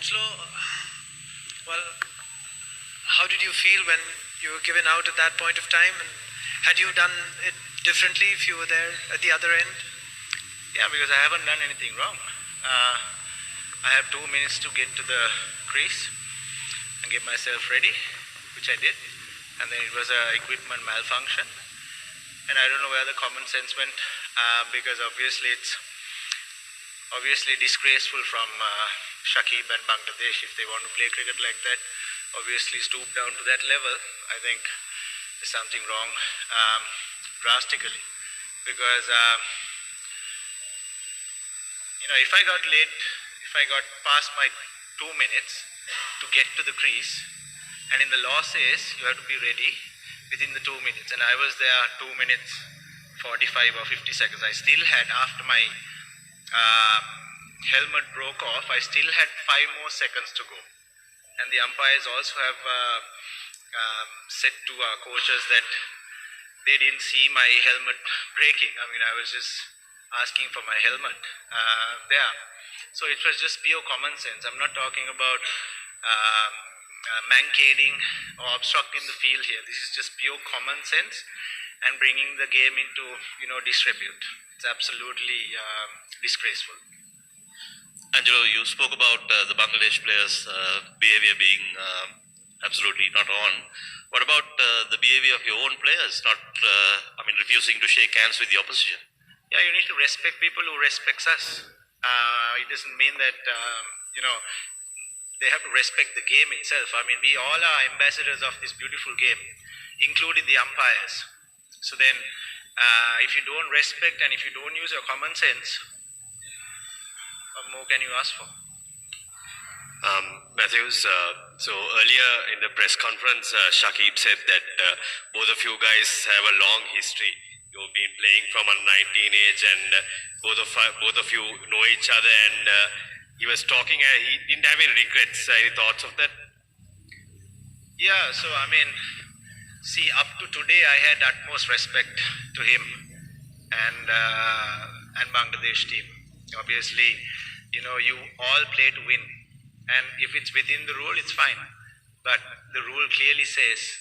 Angelo, well, how did you feel when you were given out at that point of time? And had you done it differently if you were there at the other end? Yeah, because I haven't done anything wrong. I have 2 minutes to get to the crease and get myself ready, which I did. And then it was a equipment malfunction. And I don't know where the common sense went, because obviously it's disgraceful from Shakib and Bangladesh. If they want to play cricket like that, obviously stoop down to that level. I think there's something wrong drastically, because if I got past my 2 minutes to get to the crease, and in the law says you have to be ready within the 2 minutes, and I was there 2 minutes 45 or 50 seconds. I still had, after my helmet broke off, I still had 5 more seconds to go. And the umpires also have said to our coaches that they didn't see my helmet breaking. I mean, I was just asking for my helmet there. So it was just pure common sense. I'm not talking about mankading or obstructing the field here. This is just pure common sense and bringing the game into disrepute. It's absolutely disgraceful. Angelo, you spoke about the Bangladesh players' behavior being absolutely not on. What about the behavior of your own players, refusing to shake hands with the opposition? Yeah, you need to respect people who respects us. It doesn't mean that, they have to respect the game itself. I mean, we all are ambassadors of this beautiful game, including the umpires. So then, if you don't respect and if you don't use your common sense, what more can you ask for? Mathews, so earlier in the press conference, Shakib said that both of you guys have a long history. You've been playing from a 19 age, and both of you know each other. And he was talking. He didn't have any regrets. Any thoughts of that? Yeah. So I mean, see, up to today, I had utmost respect to him and Bangladesh team. Obviously, you all play to win, and if it's within the rule, it's fine. But the rule clearly says,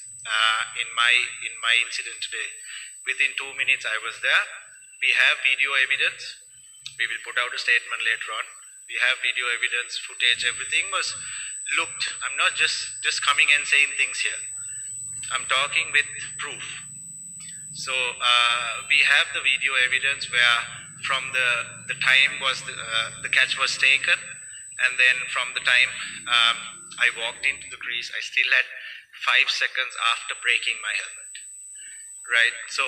in my incident today, within 2 minutes I was there. We have video evidence. We will put out a statement later on. We have video evidence, footage, everything was looked. I'm not just coming and saying things here. I'm talking with proof. So we have the video evidence where from the time was the catch was taken, and then from the time I walked into the crease, I still had 5 seconds after breaking my helmet. Right? So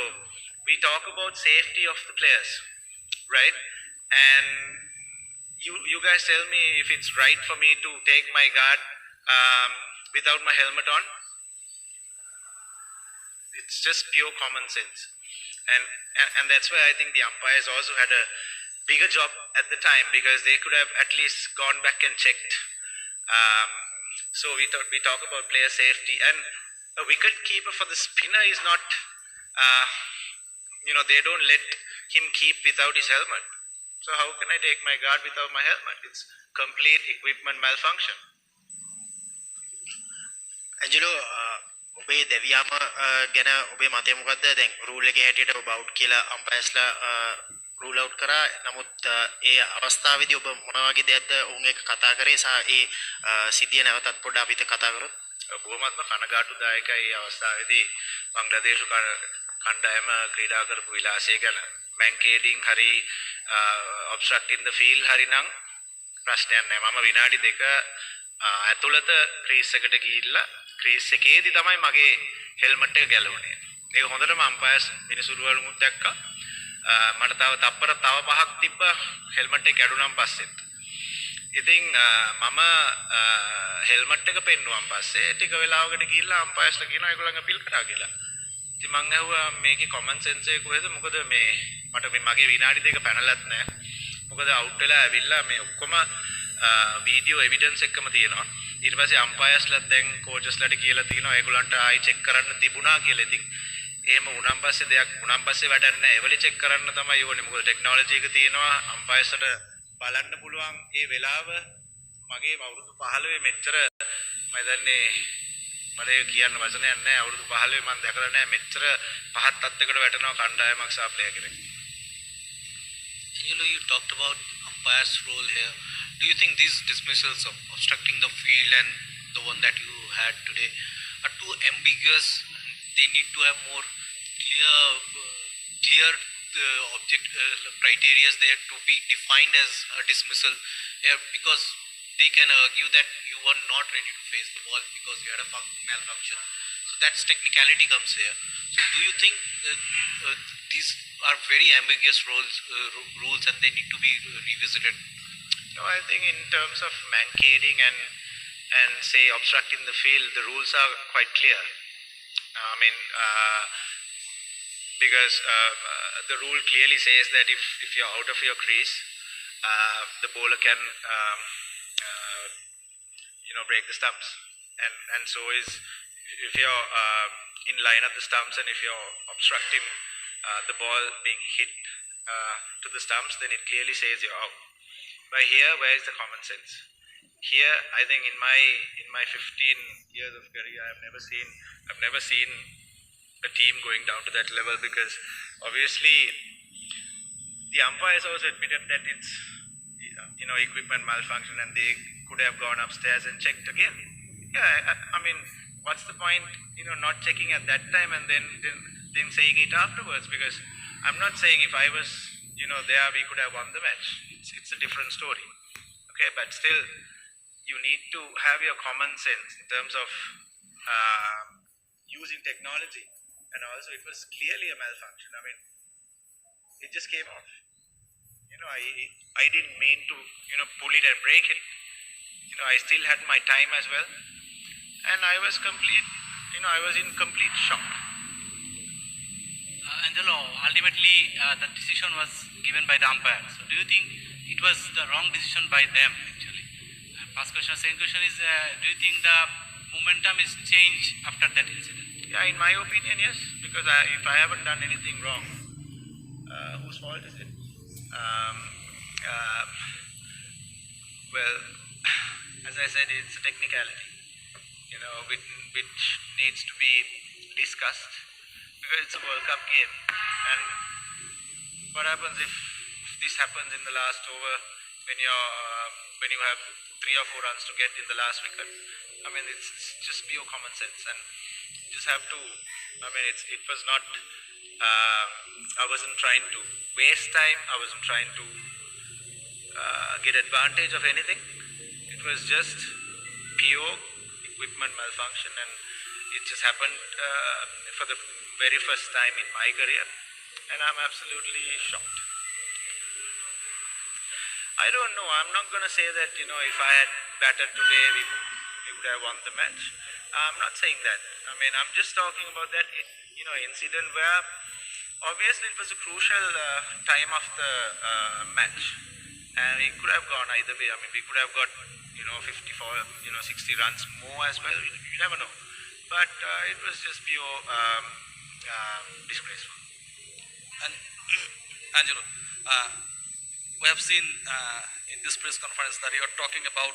we talk about safety of the players, right? And you guys tell me if it's right for me to take my guard without my helmet on. It's just pure common sense. And that's why I think the umpires also had a bigger job at the time, because they could have at least gone back and checked. So we talk about player safety, and a wicket keeper for the spinner is not, they don't let him keep without his helmet. So how can I take my guard without my helmet? It's complete equipment malfunction. Angelo, ඔබේ දෙවියම ගැන ඔබේ මතය මොකද්ද? දැන් rule එකේ හැටියට ඔබ out කියලා අම්පයර්ස්ලා රූල් අවුට් කරා. නමුත් ඒ අවස්ථාවේදී ඔබ මොන වගේ දෙයක්ද උන් එක්ක කතා කරේ සහ ඒ සිද්ධිය නැවතත් පොඩ්ඩක් අපිට කතා කරොත්. බොහොමත්ම කනගාටුදායකයි මේ අවස්ථාවේදී බංග්ලාදේශ කණ්ඩායම ක්‍රීඩා කරපු විලාසය ගැන. මැන්කේඩින් හරි ඔබ්ස්ට්‍රක්ටින් ද ෆීල්ඩ් හරි නම් ප්‍රශ්නයක් නැහැ. මම විනාඩි 2 ඇතුළත ක්‍රීස් එකට ගිහිල්ලා ක්‍රීස් එකේදී තමයි මගේ හෙල්මට් එක ගැලවුණේ. ඒක හොඳටම අම්පයර්ස් මිනිසුරුවලුත් දැක්කා. මට තව 5ක් තිබ්බ හෙල්මට් එක කැඩුනන් පස්සෙත්. ඉතින් මම හෙල්මට් එක පෙන්නුවන් පස්සේ ටික වෙලාවකට ගිහිල්ලා අම්පයර්ස්ලා කියනවා ඒගොල්ලන් අපීල් කරා කියලා. ඉතින් මං ඇහුවා මේකේ කොමන් සෙන්ස් එක කොහෙද? මොකද මට මගේ විනාඩි 2 පැනලත් නැහැ. මොකද අවුට් වෙලා ඇවිල්ලා මේ ඔක්කොම වීඩියෝ එවිඩන්ස් එකම තියෙනවා. ඊට පස්සේ අම්පයර්ස්ලාත් දැන් කෝචස්ලාට කියලා තියෙනවා ඒගොල්ලන්ට ආයි චෙක් කරන්න තිබුණා කියලා. ඉතින් එහෙම වුණාන් පස්සේ වැඩක් නැහැ. ඒවලේ චෙක් කරන්න තමයි ඕනේ. මොකද ටෙක්නොලොජි එක තියෙනවා. අම්පයර්ස්ලාට බලන්න පුළුවන් ඒ වෙලාව මගේ අවුරුදු 15 මෙච්චර මම දන්නේ මට ඒක කියන්න වචනයක් නැහැ. අවුරුදු 15 මම දැකලා නැහැ මෙච්චර පහත් තත්යකට වැටෙනවා කණ්ඩායමක් සහ ප්ලේයර් කෙනෙක්. Angelo, you talked about umpire's role here. Do you think these dismissals of obstructing the field and the one that you had today are too ambiguous? They need to have more clear criteria there to be defined as a dismissal here, because they can argue that you were not ready to face the ball because you had a malfunction. So that's technicality comes here. So do you think these are very ambiguous rules and they need to be revisited? No, I think in terms of mankading and say obstructing the field, the rules are quite clear. Because the rule clearly says that if you're out of your crease, the bowler can break the stumps, and so is if you're in line at the stumps and if you're obstructing the ball being hit to the stumps, then it clearly says you're out. But here, where is the common sense? Here, I think in my 15 years of career, I've never seen a team going down to that level, because obviously the umpires also admitted that it's equipment malfunction and they could have gone upstairs and checked again. Yeah, I mean, what's the point not checking at that time and then saying it afterwards? Because I'm not saying if I was there we could have won the match. It's a different story. Okay, but still you need to have your common sense in terms of using technology. And also it was clearly a malfunction. I mean, it just came off. I didn't mean to pull it and break it. I still had my time as well, and I was in complete shock. Angelo, ultimately the decision was given by the umpire. So do you think it was the wrong decision by them actually? First question. Second question is, do you think the momentum is changed after that incident? Yeah, in my opinion, yes. Because if I haven't done anything wrong, whose fault is it? Well, as I said, it's a technicality, which needs to be discussed, because it's a World Cup game. And what happens if this happens in the last over when you have 3 or 4 runs to get in the last wicket? I mean, it's just pure common sense, and you just have to. I mean, it was not. I wasn't trying to waste time. I wasn't trying to get advantage of anything. It was just pure equipment malfunction, and it just happened for the very first time in my career, and I'm absolutely shocked. I don't know. I'm not going to say that if I had batted today, we would have won the match. I'm not saying that. I mean, I'm just talking about that incident where obviously it was a crucial time of the match, and it could have gone either way. I mean, we could have got 54, 60 runs more as well. You never know. But it was just pure disgraceful. And Angelo, we have seen in this press conference that you are talking about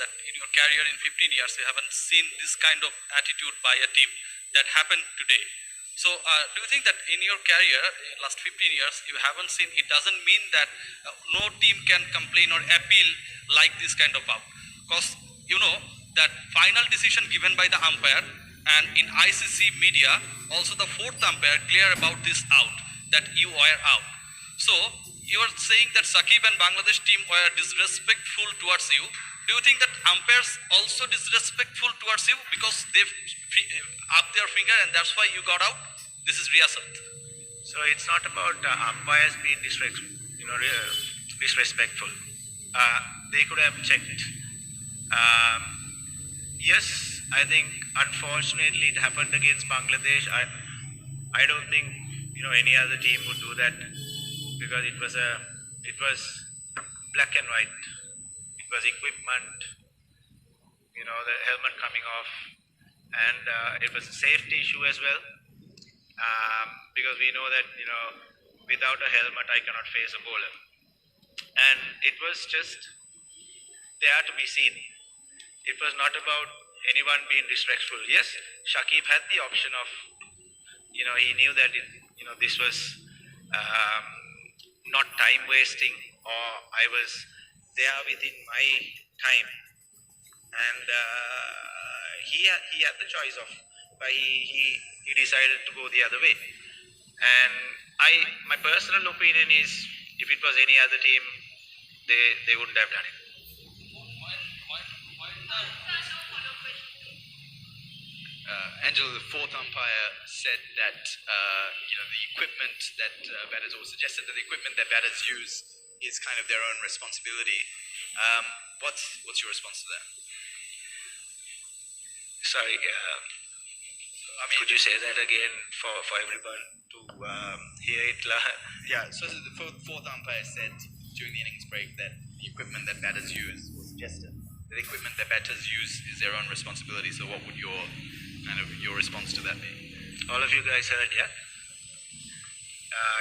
that in your career in 15 years, you haven't seen this kind of attitude by a team that happened today. So do you think that in your career, in last 15 years, you haven't seen, it doesn't mean that no team can complain or appeal like this kind of out? Because that final decision given by the umpire, and in ICC media, also the fourth umpire clear about this out, that you were out. So you are saying that Shakib and Bangladesh team were disrespectful towards you. Do you think that umpires also disrespectful towards you because they've up their finger and that's why you got out? This is reassured. So it's not about umpires being disrespectful. They could have checked. Yes, I think unfortunately it happened against Bangladesh. I don't think any other team would do that, because it was black and white. It was equipment, the helmet coming off, and it was a safety issue as well, because we know that without a helmet I cannot face a bowler, and it was just there to be seen. It was not about anyone being disrespectful. Yes, Shakib had the option of, he knew that this was not time wasting, or I was there within my time, and he had the choice of, but he decided to go the other way. And my personal opinion is, if it was any other team, they wouldn't have done it. Angelo, the fourth umpire, said that the equipment that batters, or suggested that the equipment that batters use is kind of their own responsibility. What's your response to that? Sorry, could you say that again for everyone to hear it? Yeah, so the fourth umpire said during the innings break that the equipment that batters use, or suggested that the equipment that batters use is their own responsibility. So what would your response to that be? All of you guys heard, yeah?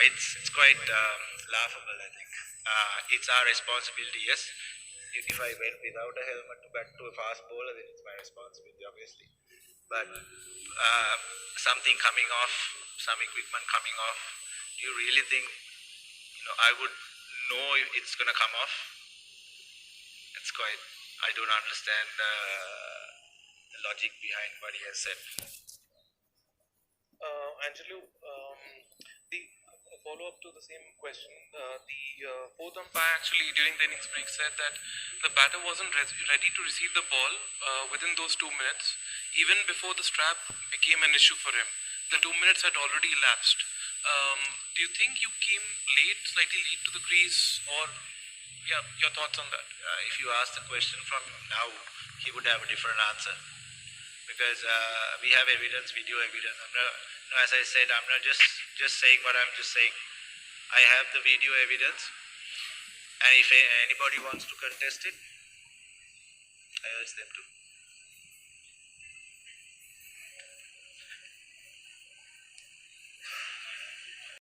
It's quite laughable, I think. It's our responsibility, yes. If I went without a helmet to bat to a fast bowler, then it's my responsibility, obviously. But something coming off, some equipment coming off, do you really think, I would know it's going to come off? It's quite, I don't understand the logic behind what he has said. Angelo, the follow-up to the same question, the fourth umpire actually during the innings break said that the batter wasn't ready to receive the ball within those 2 minutes, even before the strap became an issue for him. The 2 minutes had already elapsed. Do you think you came slightly late to the crease, or your thoughts on that? If you ask the question from now, he would have a different answer. Because we have evidence, video evidence. As I said, I'm not just saying what I'm just saying. I have the video evidence, and if anybody wants to contest it, I urge them to.